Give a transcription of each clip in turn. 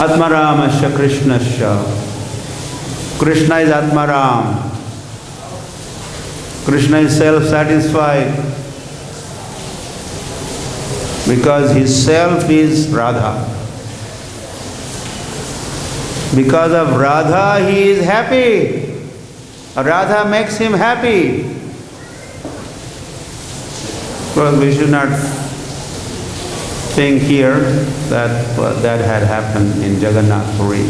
Atmaramasya Krishnasya. Krishna is Atmaram. Krishna is self-satisfied because his self is Radha. Because of Radha he is happy. Radha makes him happy. Well, we should not think here that that had happened in Jagannath Puri.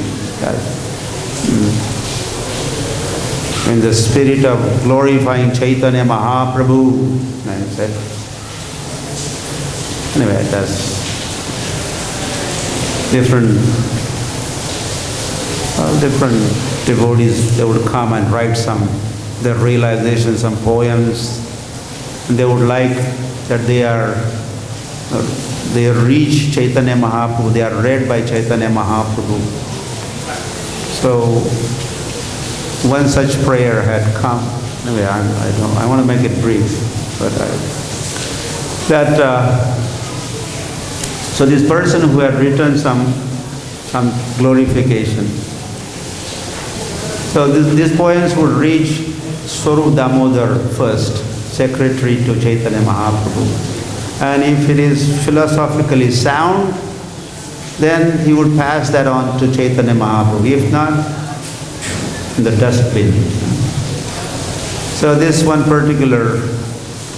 In the spirit of glorifying Chaitanya Mahaprabhu, I said. Anyway, that's different devotees. They would come and write their realization, some poems. And they would like that they reach Chaitanya Mahaprabhu. They are read by Chaitanya Mahaprabhu. So one such prayer had come. Anyway, I want to make it brief, but so this person who had written some glorification. So these poems would reach Swarup Damodar first, secretary to Chaitanya Mahaprabhu. And if it is philosophically sound, then he would pass that on to Chaitanya Mahaprabhu. If not, in the dustbin. So this one particular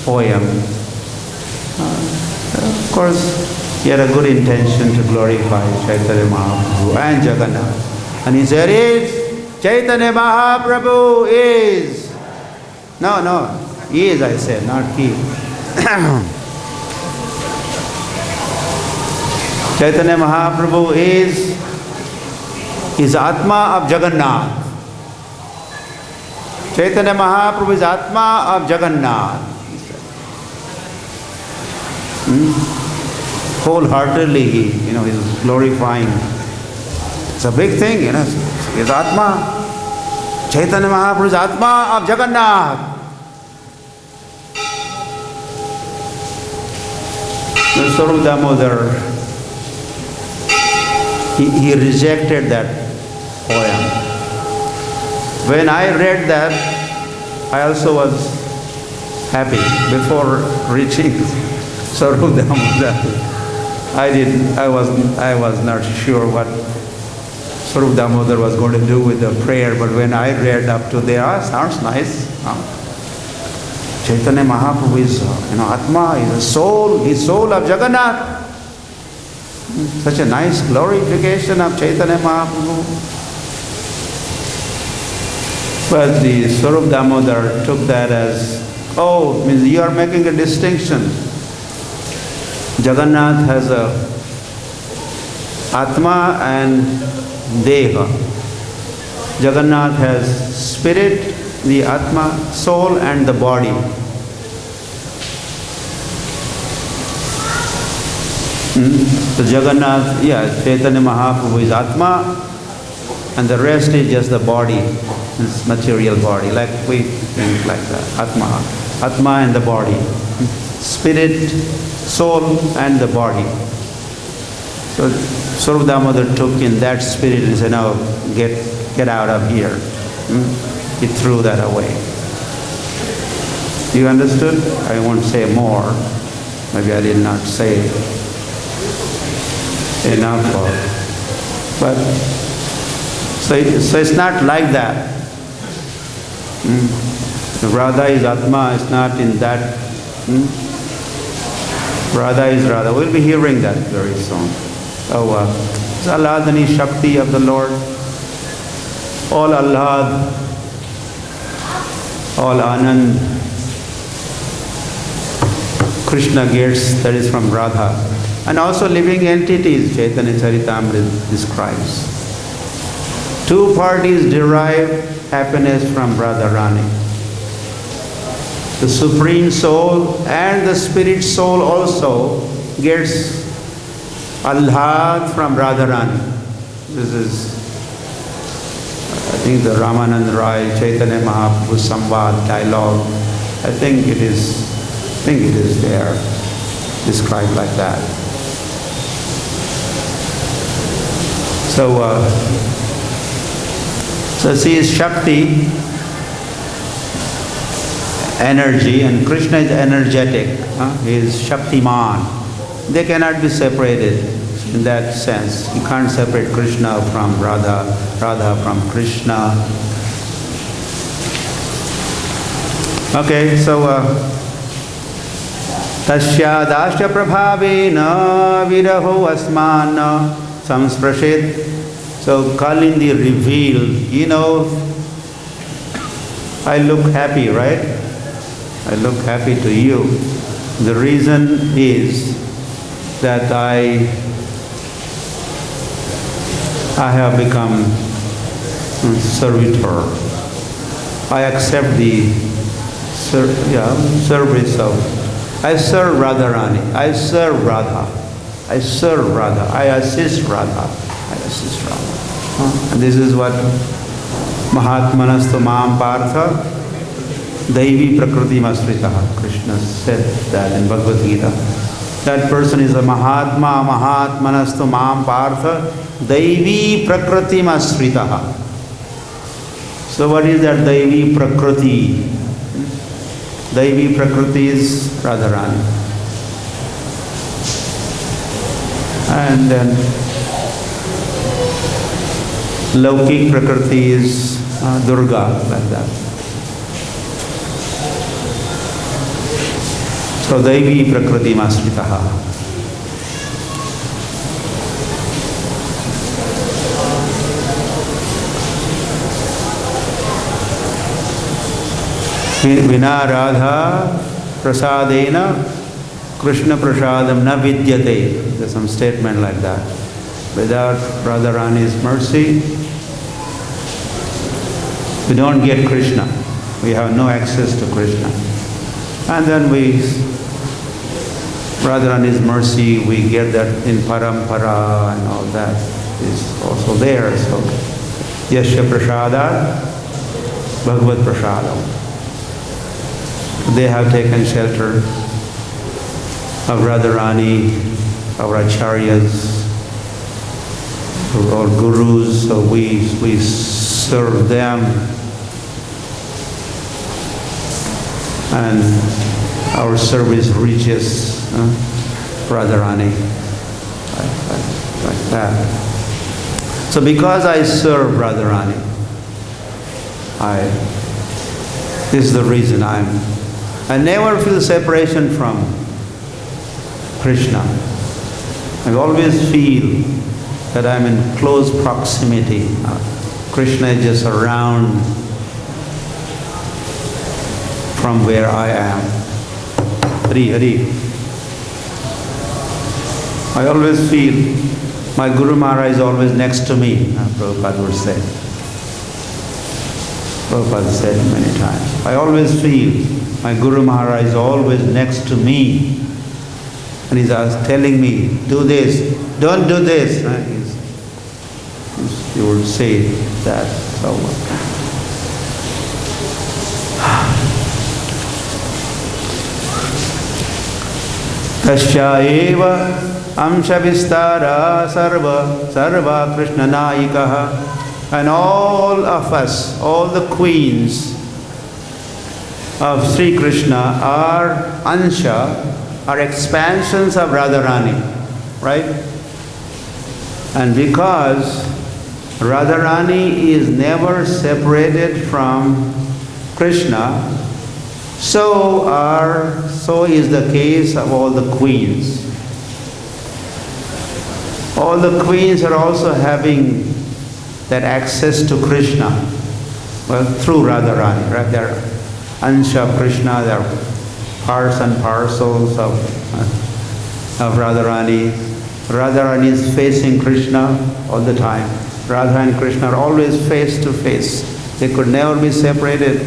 poem, of course, he had a good intention to glorify Chaitanya Mahaprabhu and Jagannath. And he said, if Chaitanya Mahaprabhu is, no, he is, I said, not he. Chaitanya Mahaprabhu is Atma of Jagannath. Chaitanya Mahaprabhu is Atma of Jagannath. Wholeheartedly he is glorifying. It's a big thing, He is Atma. Chaitanya Mahaprabhu is Atma of Jagannath. The Swarup Damodar, he rejected that poem. When I read that, I also was happy before reaching Swarup Damodar. I was not sure what Swarup Damodar was going to do with the prayer, but when I read up to there, sounds nice. Chaitanya Mahaprabhu is Atma, is a soul, he's soul of Jagannath. Such a nice glorification of Chaitanya Mahaprabhu. But the Swarup Damodar took that as, means you are making a distinction. Jagannath has a Atma and Deha. Jagannath has spirit, the Atma, soul and the body. So Jagannath, Chaitanya Mahaprabhu is Atma and the rest is just the body, this material body, like we think like that, Atma and the body, spirit, soul and the body. So Swarup Damodar took in that spirit and said, now get out of here. He threw that away. You understood? I won't say more. Maybe I did not say enough. But so it's not like that. Radha is Atma, it's not in that. Radha is Radha. We'll be hearing that very soon. It's Alladani Shakti of the Lord. All Allad, all Anand, Krishna gets, that is from Radha. And also living entities, Chaitanya Charitamrita describes. Two parties derive happiness from Radharani. The Supreme Soul and the Spirit Soul also gets Allad from Radharani. This is, I think, the Ramanand Rai, Chaitanya Mahaprabhu Samvad dialogue. I think it is there, described like that. So she is Shakti, energy, and Krishna is energetic. He is Shaktiman. They cannot be separated in that sense. You can't separate Krishna from Radha, Radha from Krishna. Okay, so Tasya dasya prabhavena viraho asmana samsprashet. So Kalindi revealed, I look happy, right? I look happy to you. The reason is that I have become servitor. I accept the service of, I serve Radharani, I serve Radha, I serve Radha, I assist Radha, I assist Radha. And this is what Mahatmanastu Mam Partha Daivi Prakriti Masritaha. Krishna said that in Bhagavad Gita. That person is a Mahatma, Mahatmanastu Mam Partha Daivi Prakriti Masritaha. So what is that Daivi Prakriti? Daivi Prakriti is Radharani. And then Laukik Prakriti is Durga, like that. So Daivi Prakriti Masritaha. Vina Radha Prasadena Krishna Prasadam na vidyate. There's some statement like that. Without Radharani's mercy, we don't get Krishna. We have no access to Krishna. And then Radharani's mercy, we get that in parampara and all that is also there. So, Yasya Prasada, Bhagavad Prasadam. They have taken shelter of Radharani, our acharyas, our gurus, so we serve them. And our service reaches Radharani, like that. So because I serve Radharani, this is the reason I never feel separation from Krishna. I always feel that I'm in close proximity. Krishna is just around from where I am. Hari, Hari. I always feel my Guru Maharaj is always next to me, Prabhupada would say. Prabhupada said many times. I always feel my Guru Maharaj is always next to me. And he's telling me, do this, don't do this. He would say that. So, Tasya eva amsha vistara sarva Krishna naikaha. And all of us, all the queens of Sri Krishna are ansha, are expansions of Radharani, right? And because Radharani is never separated from Krishna, so is the case of all the queens. All the queens are also having that access to Krishna, well, through Radharani, right? They're ansha of Krishna, they're parts and parcels of Radharani. Radharani is facing Krishna all the time. Radha and Krishna are always face to face. They could never be separated.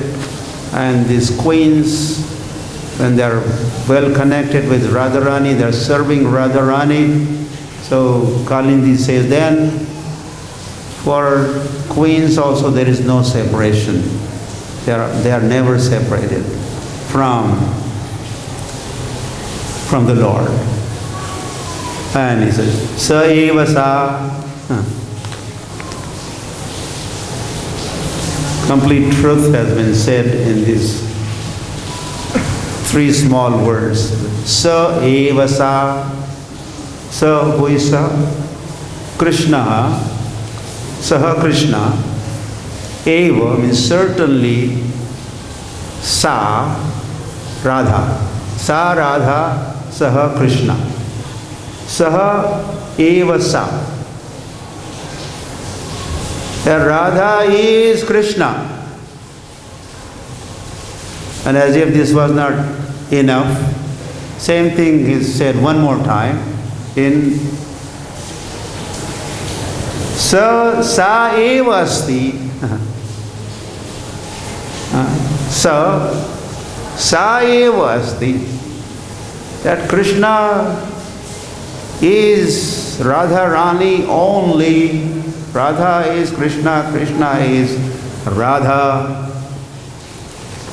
And these queens, when they're well connected with Radharani, they're serving Radharani. So Kalindi says, then for queens also there is no separation. They are never separated from the Lord. And he says, Sa eva sa Complete truth has been said in these three small words. Sa eva sa. Sa, who is sa? Krishna. Saha Krishna. Eva means certainly. Sa Radha. Sa Radha. Saha Krishna. Saha eva sa. That Radha is Krishna. And as if this was not enough, same thing is said one more time in Sa eva asti. Sa eva asti. That Krishna is Radha Rani only. Radha is Krishna, Krishna is Radha.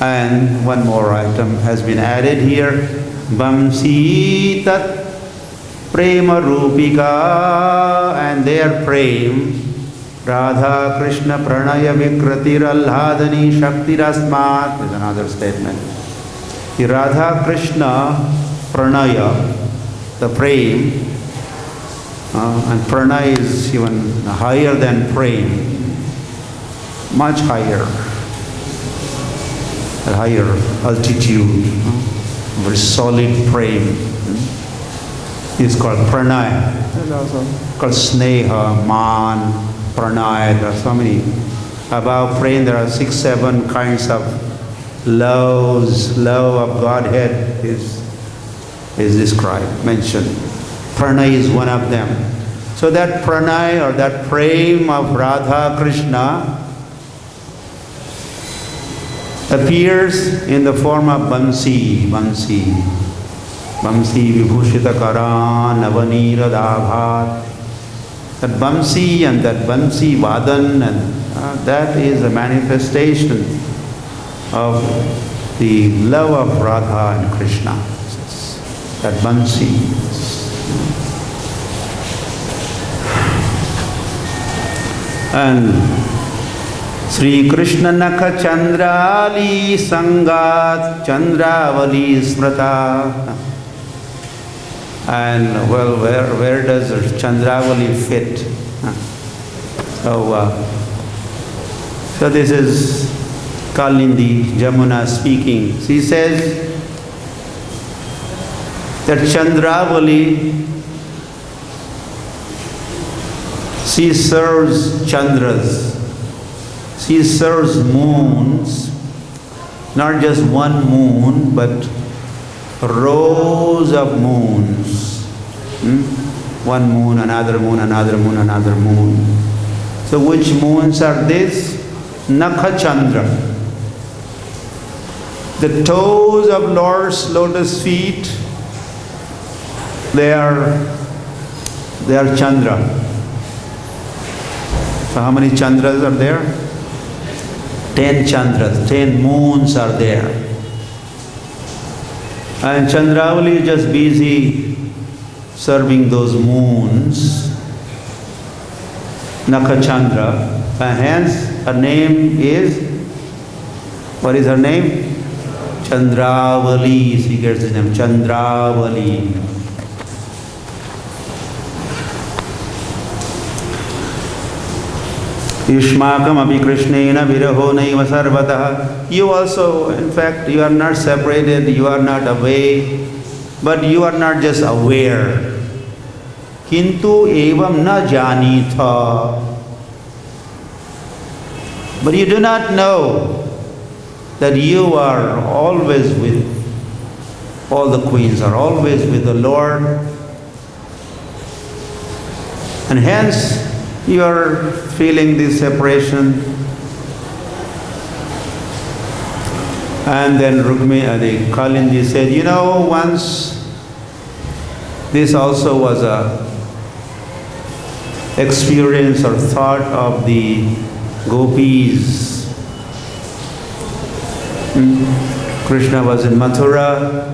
And one more item has been added here. Vamsi tat prema rupika, and their prem. Radha Krishna pranaya vikratir alhadani shaktirasmat is another statement. The Radha Krishna pranaya, the prem, and pranaya is even higher than prem, much higher, a higher altitude, very solid prem. It's called pranaya. It's also called sneha, man, pranaya. There are so many. Above prem there are 6-7 kinds of loves. Love of Godhead is described, mentioned. Pranay is one of them. So that pranay or that prem of Radha Krishna appears in the form of Bansi. Bansi Vibhushita Karan Avanira Dabhat. That Bansi and that Bansi Vadan, and that is a manifestation of the love of Radha and Krishna. That Bansi. And Sri Krishna Nakha Chandrali Sangat Chandravali Smrata. And well, where does Chandravali fit? So this is Kalindi Jamuna speaking. She says that Chandravali, she serves Chandras. She serves moons, not just one moon, but rows of moons. One moon, another moon, another moon, another moon. So which moons are these? Nakha Chandra. The toes of Lord's lotus feet, they are Chandra. So how many Chandras are there? 10 Chandras, 10 moons are there. And Chandravali is just busy serving those moons. Nakha Chandra. And hence her name is, what is her name? Chandravali. She gets the name Chandravali. Yushmakam api Krishnena viraho naiva sarvatah. You also, in fact, you are not separated, you are not away, but you are not just aware. Kintu evam na janitha. But you do not know that you are always with, all the queens are always with the Lord. And hence, you are feeling this separation. And then the Kalindi said, you know, once this also was a experience or thought of the gopis. Krishna was in Mathura.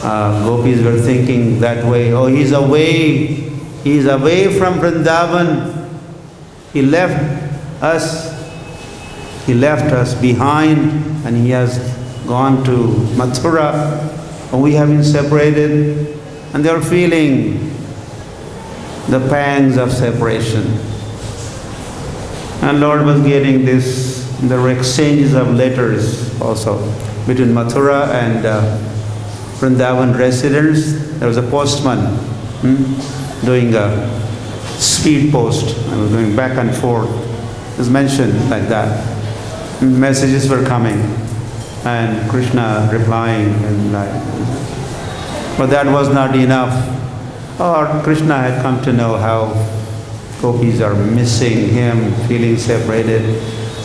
Gopis were thinking that way, oh, he's away from Vrindavan. He left us He left us behind and he has gone to Mathura, and we have been separated, and they are feeling the pangs of separation. And Lord was getting this, there were exchanges of letters also between Mathura and Brindavan residents. There was a postman doing a speed post and was going back and forth. It was mentioned like that. Messages were coming and Krishna replying, and but that was not enough. Or Krishna had come to know how gopis are missing him, feeling separated.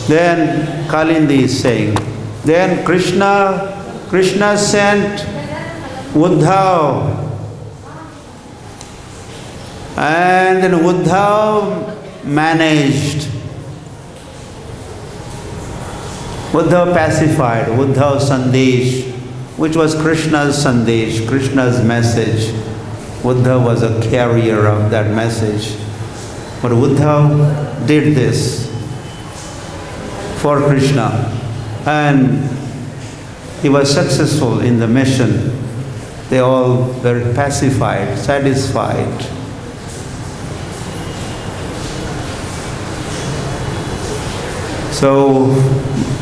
Then Kalindi is saying, then Krishna sent Uddhav, and then Uddhav managed. Uddhav pacified, Uddhav Sandesh, which was Krishna's Sandesh, Krishna's message. Uddhav was a carrier of that message. But Uddhav did this for Krishna, and he was successful in the mission. They all were pacified, satisfied. So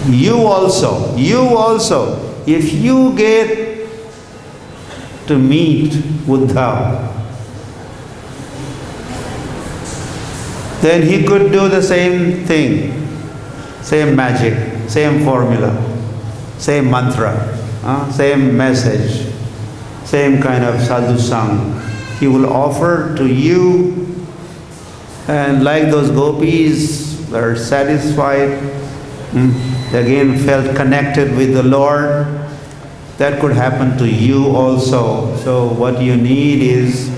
you also, if you get to meet Uddhav, then he could do the same thing, same magic, same formula, same mantra, same message, same kind of sadhu sang. He will offer to you, and like those gopis were satisfied, they again felt connected with the Lord. That could happen to you also. So what you need is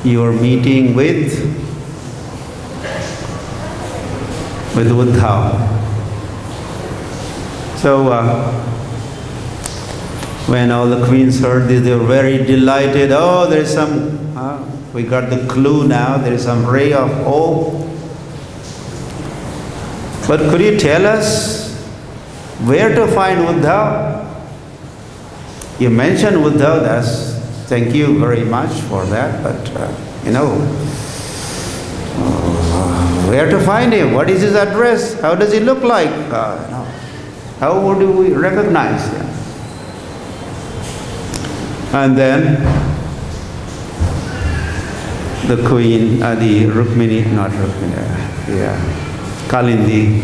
your meeting with Uddhav. So when all the queens heard this, they were very delighted. Oh, there is some, we got the clue now, there is some ray of hope. But could you tell us where to find Uddhav? You mentioned Uddhav, thank you very much for that, but where to find him? What is his address? How does he look like? How would we recognize him? And then the queen, the Rukmini, not Rukmini, Kalindi,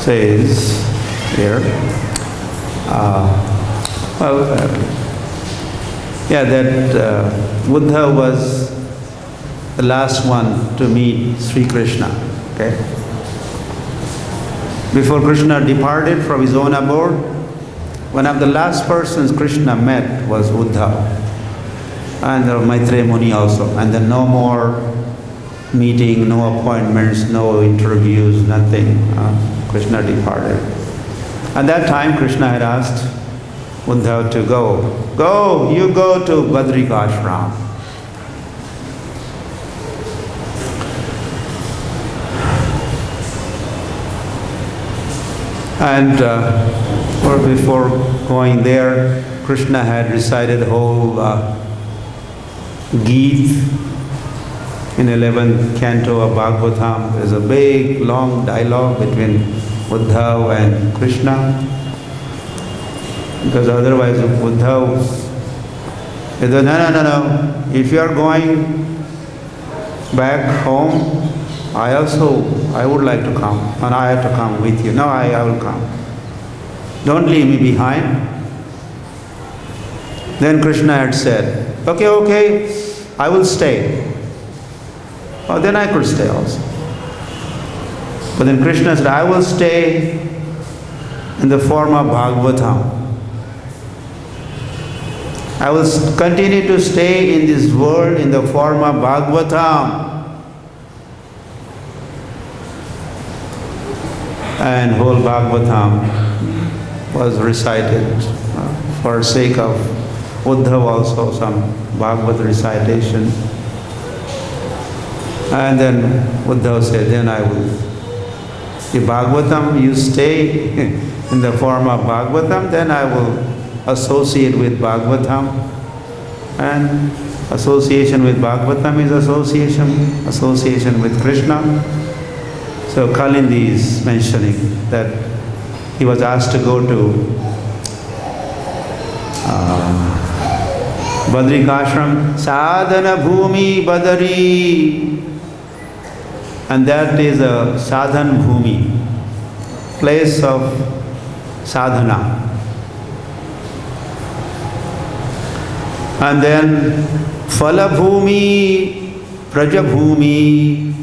says here, that Buddha was the last one to meet Sri Krishna. Okay? Before Krishna departed from his own abode, one of the last persons Krishna met was Uddhav. And Maitreya Muni also. And then no more meeting, no appointments, no interviews, nothing. Krishna departed. At that time, Krishna had asked Uddhav to go. You go to Badrika Ashram. And before going there, Krishna had recited whole Geet in 11th canto of Bhagavatam. There's a big, long dialogue between Uddhav and Krishna. Because otherwise Uddhav said, no. If you are going back home, I would like to come, and I have to come with you. No, I will come. Don't leave me behind. Then Krishna had said, okay, I will stay. Oh, then I could stay also. But then Krishna said, I will stay in the form of Bhagavatam. I will continue to stay in this world in the form of Bhagavatam. And whole Bhagavatam was recited for sake of Uddhav also, some Bhagavad recitation. And then Uddhav said, then I will. If Bhagavatam, you stay in the form of Bhagavatam, then I will associate with Bhagavatam. And association with Bhagavatam is association with Krishna. So Kalindi is mentioning that he was asked to go to Badrikashram, Sadhana Bhumi Badari. And that is a sadhan bhumi, place of sadhana. And then phala bhumi, praja bhumi,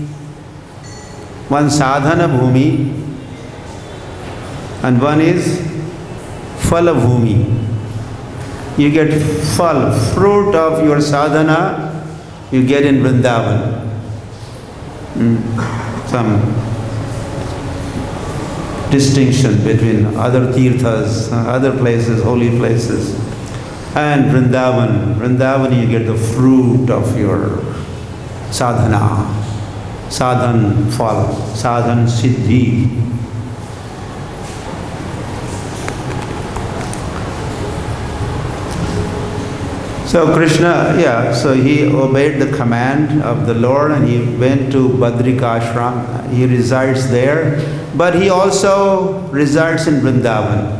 one sadhana bhumi, and one is phala bhumi. You get phal, fruit of your sadhana, you get in Vrindavan. Some distinction between other tirthas, other places, holy places, and Vrindavan. Vrindavan, you get the fruit of your sadhana, sadhan phal, sadhan siddhi. So Krishna, so he obeyed the command of the Lord and he went to Badrikashram. He resides there, but he also resides in Vrindavan.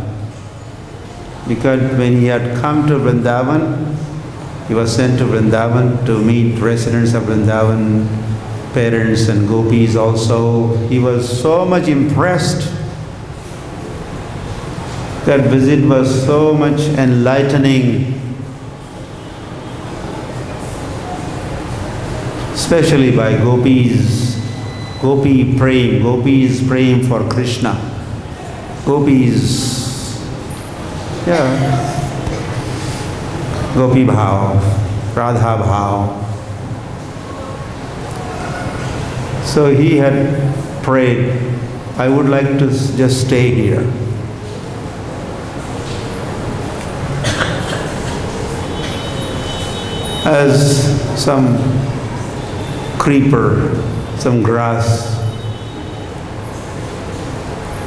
Because when he had come to Vrindavan, he was sent to Vrindavan to meet residents of Vrindavan, parents and gopis also. He was so much impressed. That visit was so much enlightening. Especially by gopis praying for Krishna. Gopis, gopi bhav, Radha bhav. So he had prayed, I would like to just stay here. As some creeper, some grass,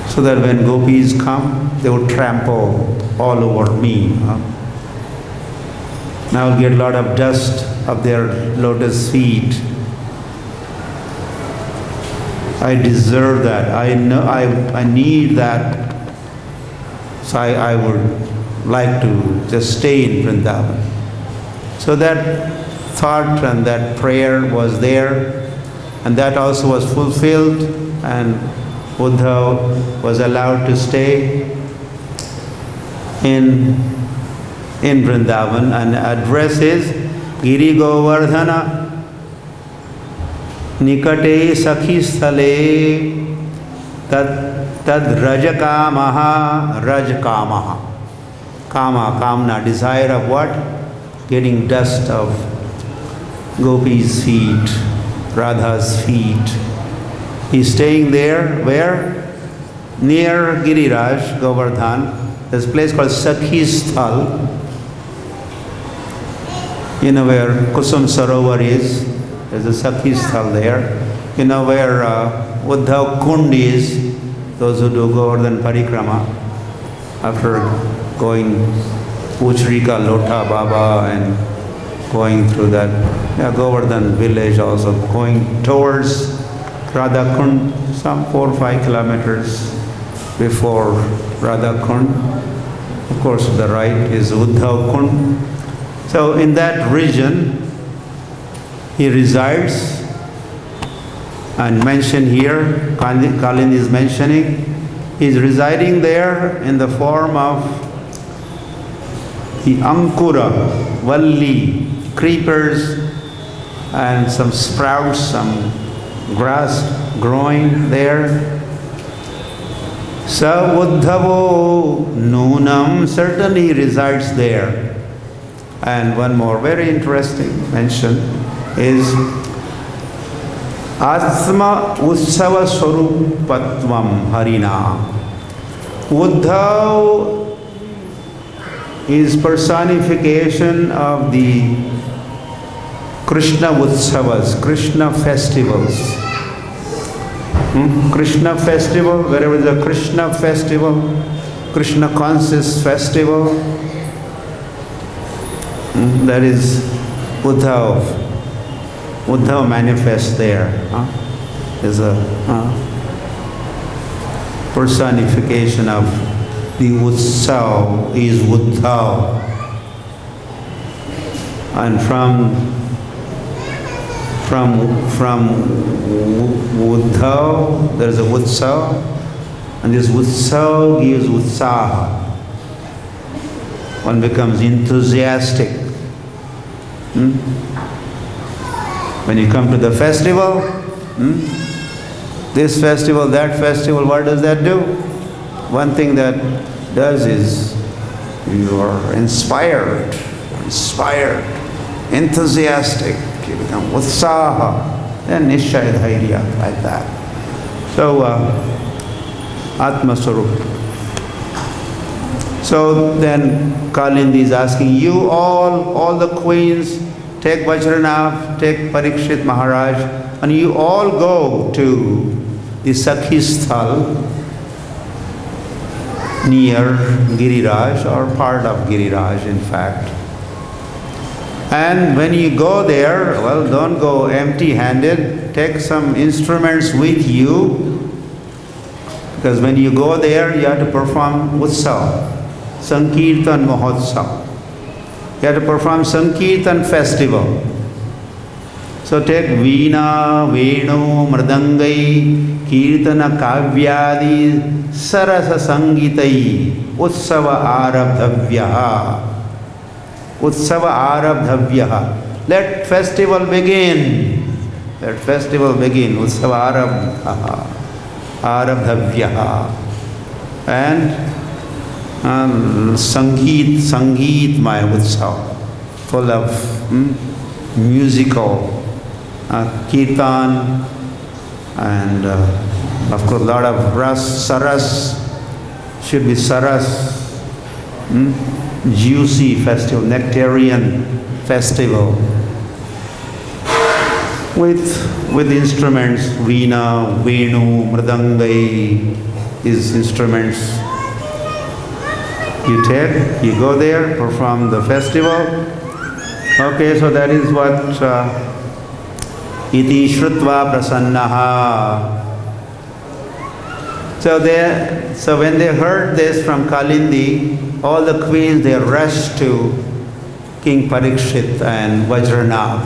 so that when gopis come, they would trample all over me. Now I'll get a lot of dust of their lotus feet. I deserve that. I know I need that. So I would like to just stay in Vrindavan. So that thought and that prayer was there, and that also was fulfilled, and Uddhav was allowed to stay in Vrindavan, and address is Giri Govardhana Nikate Sakhi Sthale Tad Rajakamaha Rajkamaha. Kamna, desire of what? Getting dust of Gopi's feet, Radha's feet. He's staying there, where? Near Giriraj, Govardhan. There's a place called Sakhi Sthal. You know where Kusum Sarovar is? There's a Sakhi Sthal there. You know where Uddhav Kund is? Those who do Govardhan Parikrama, after going Uchrika, Lota, Baba, and going through that Govardhan village, also going towards Radha Kund, some 4 or 5 kilometers before Radha Kund. Of course, to the right is Uddhav Kund. So in that region, he resides, and mentioned here, Kalin is mentioning, he's residing there in the form of the Ankura, Valli, creepers, and some sprouts, some grass growing there. Sa Uddhavo Nunam, certainly resides there. And one more very interesting mention is Atma Utsava Swarupatvam Harina. Uddhav is personification of the Krishna Utsavas, Krishna festivals. Krishna festival, wherever is a Krishna festival, Krishna conscious festival, that is Uddhav. Uddhav manifests there. Is a personification of the Utsav is Uddhav. And from Uddhav there is a Utsav, and this Utsav gives Utsaha. One becomes enthusiastic. When you come to the festival, this festival, that festival, what does that do? One thing that does is you are inspired, enthusiastic, you become utsaha, then nishchaya dhairya, like that. So, Atma Swarup. So then Kalindi is asking, you all the queens, take Vajranath, take Parikshit Maharaj, and you all go to the Sakhistthal near Giriraj, or part of Giriraj in fact. And when you go there, well, don't go empty-handed, take some instruments with you, because when you go there, you have to perform Utsav, Sankirtan Mahotsav. You have to perform Sankirtan festival. So take Veena, Venu, Mridangai, Kirtana Kavyadi, Sarasa Sangitai, Utsava Arabdhavyaha. Utsava Arabdhavyaha. Let festival begin. Let festival begin. Utsava Arabdhavyaha. And Sangeet my Utsav, full of musical kirtan, and of course a lot of saras, should be saras, juicy festival, nectarian festival, with instruments, Veena, Venu, Mridangai, these instruments. You take, you go there, perform the festival. Okay, so that is what iti shrutva prasannaha. So when they heard this from Kalindi, all the queens, they rushed to King Parikshit and Vajranath,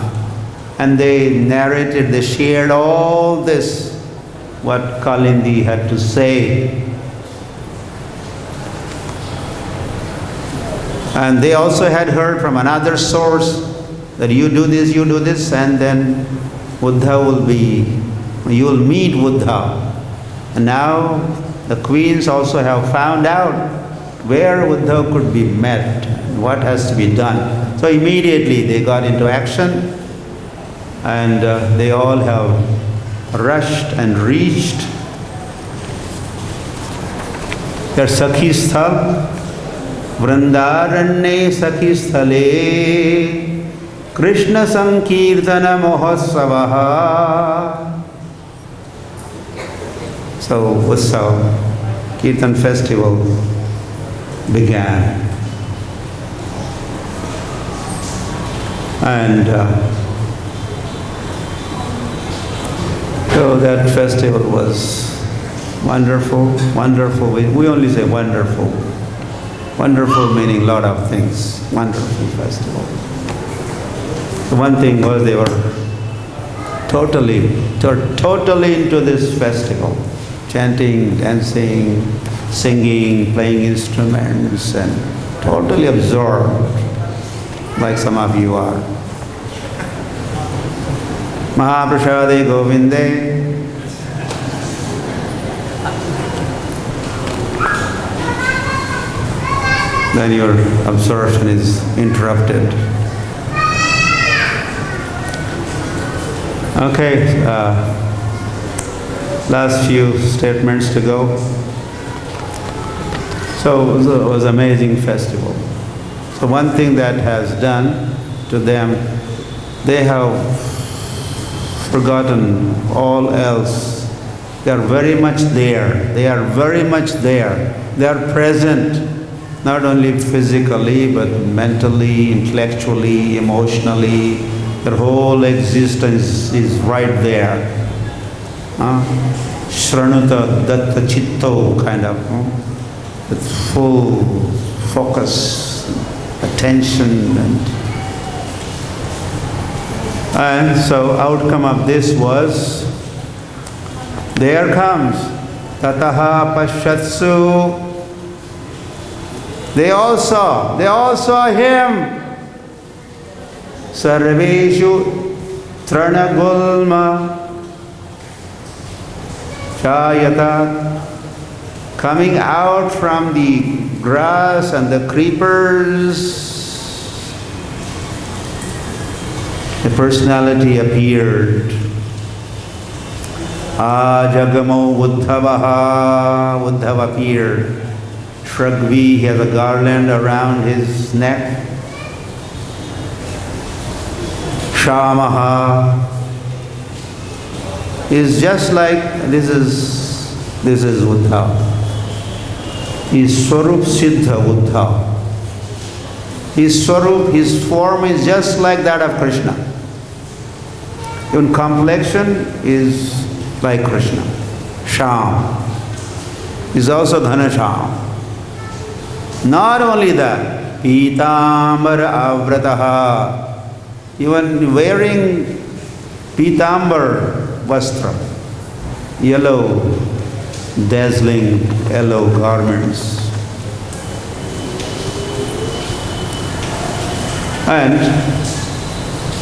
and they narrated, they shared all this, what Kalindi had to say. And they also had heard from another source that you do this, and then Uddhav will be, you will meet Uddhav. And now the queens also have found out where Uddhav could be met, and what has to be done. So immediately they got into action, and they all have rushed and reached their Sakhistthal. Vrindaranye Sakhistthale Krishna Sankirtana Mahotsavaha. So Utsav, Kirtan festival began. And so that festival was wonderful, wonderful. We only say wonderful. Wonderful meaning a lot of things. Wonderful festival. The one thing was they were totally into this festival. Chanting, dancing, singing, playing instruments, and totally absorbed, like some of you are. Mahaprasade Govinde. Then your absorption is interrupted. Okay, last few statements to go. So it was an amazing festival. So one thing that has done to them They have forgotten all else. They are very much there. They are very much there. They are present, not only physically, but mentally, intellectually, emotionally. Their whole existence is right there. Shranuta datta chitto, kind of, with full focus, attention, and so outcome of this was, there comes tataha pashatsu. They all saw him. Sarveshu tranagulma chayata, coming out from the grass and the creepers. The personality appeared. Jagamo Uddhavaha. Uddhava appeared. Shragvi, he has a garland around his neck. Shamaha is just like, this is Uddhava. He is Swarup Siddha Uddhava. His Swarup, his form is just like that of Krishna. Even complexion is like Krishna. Sham is also Dhanasham. Not only that, Pitambar Avrataha, even wearing Pitambar Vastra, yellow, dazzling yellow garments. And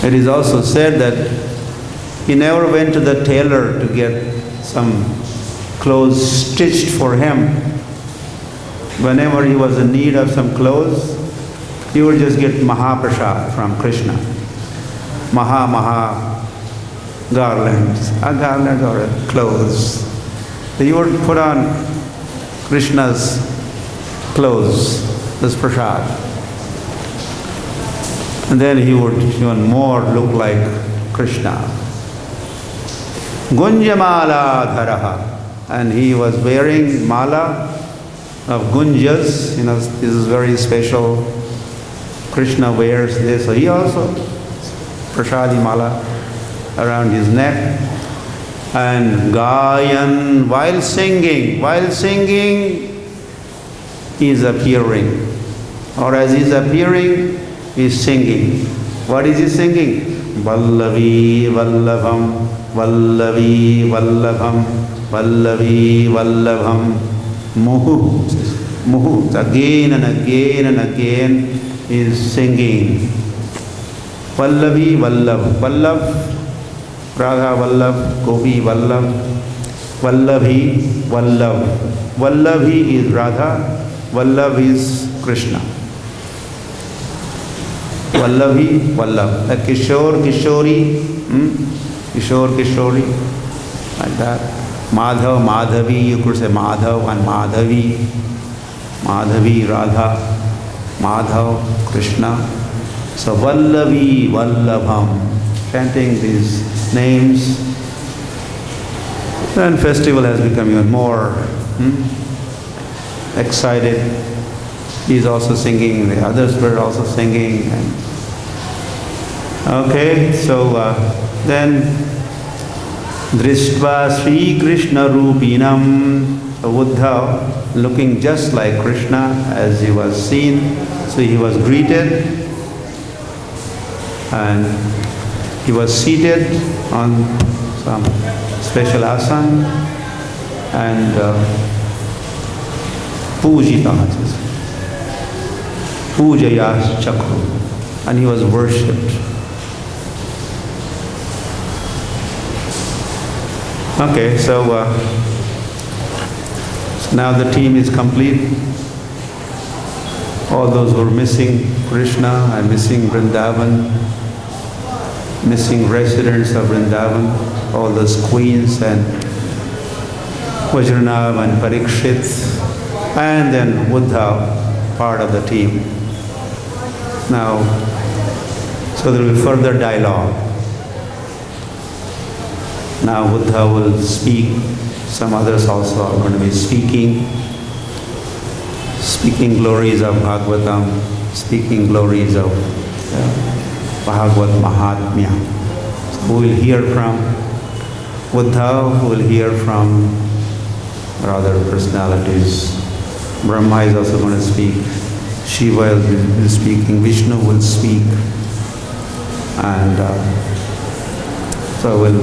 it is also said that he never went to the tailor to get some clothes stitched for him. Whenever he was in need of some clothes, he would just get Mahaprasad from Krishna. Maha garlands, a garland or clothes. So he would put on Krishna's clothes, this prasad. And then he would even more look like Krishna. Gunjamala dharaha. And he was wearing mala of gunjas. This is very special. Krishna wears this. So he also, prasadi mala around his neck. And Gayan, while singing, he is appearing. Or as he is appearing, he is singing. What is he singing? Vallavi Vallabham, Vallavi Vallabham, Vallavi Vallabham, Muhu. Muhu. Again and again and again he is singing. Vallavi Vallabh. Vallabh, Radha Vallabh, Gopi Vallabh, Vallavi Vallabh. Vallavi is Radha, Vallabh is Krishna. Vallavi Vallabh. A Kishore, Kishori, Kishore, Kishori, like that. Madhav, Madhavi, you could say Madhav and Madhavi. Madhavi, Radha, Madhav, Krishna. So Vallavi Vallabham, chanting these names. Then festival has become even more excited. He is also singing, the others were also singing. Okay, so then Drishtva Sri Krishna Rupinam, Uddhav, looking just like Krishna as he was seen. So he was greeted and he was seated on some special asana and Pujaya Chakru, and he was worshipped. Okay, so now the team is complete. All those who are missing Krishna and missing Vrindavan, missing residents of Vrindavan, all those queens and Vajranav and Parikshit, and then Uddhav, part of the team. Now, So there will be further dialogue. Now Buddha will speak. Some others also are going to be speaking glories of Bhagavatam, speaking glories of Bhagavad Mahatmya. So we will hear from Buddha, who will hear from other personalities. Brahma is also going to speak. Shiva will be speaking. Vishnu will speak. And so we'll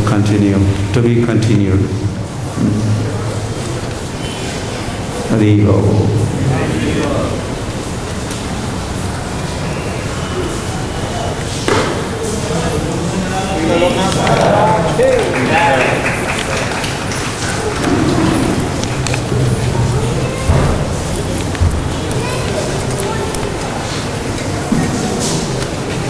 continue, to be continued. Hari Om.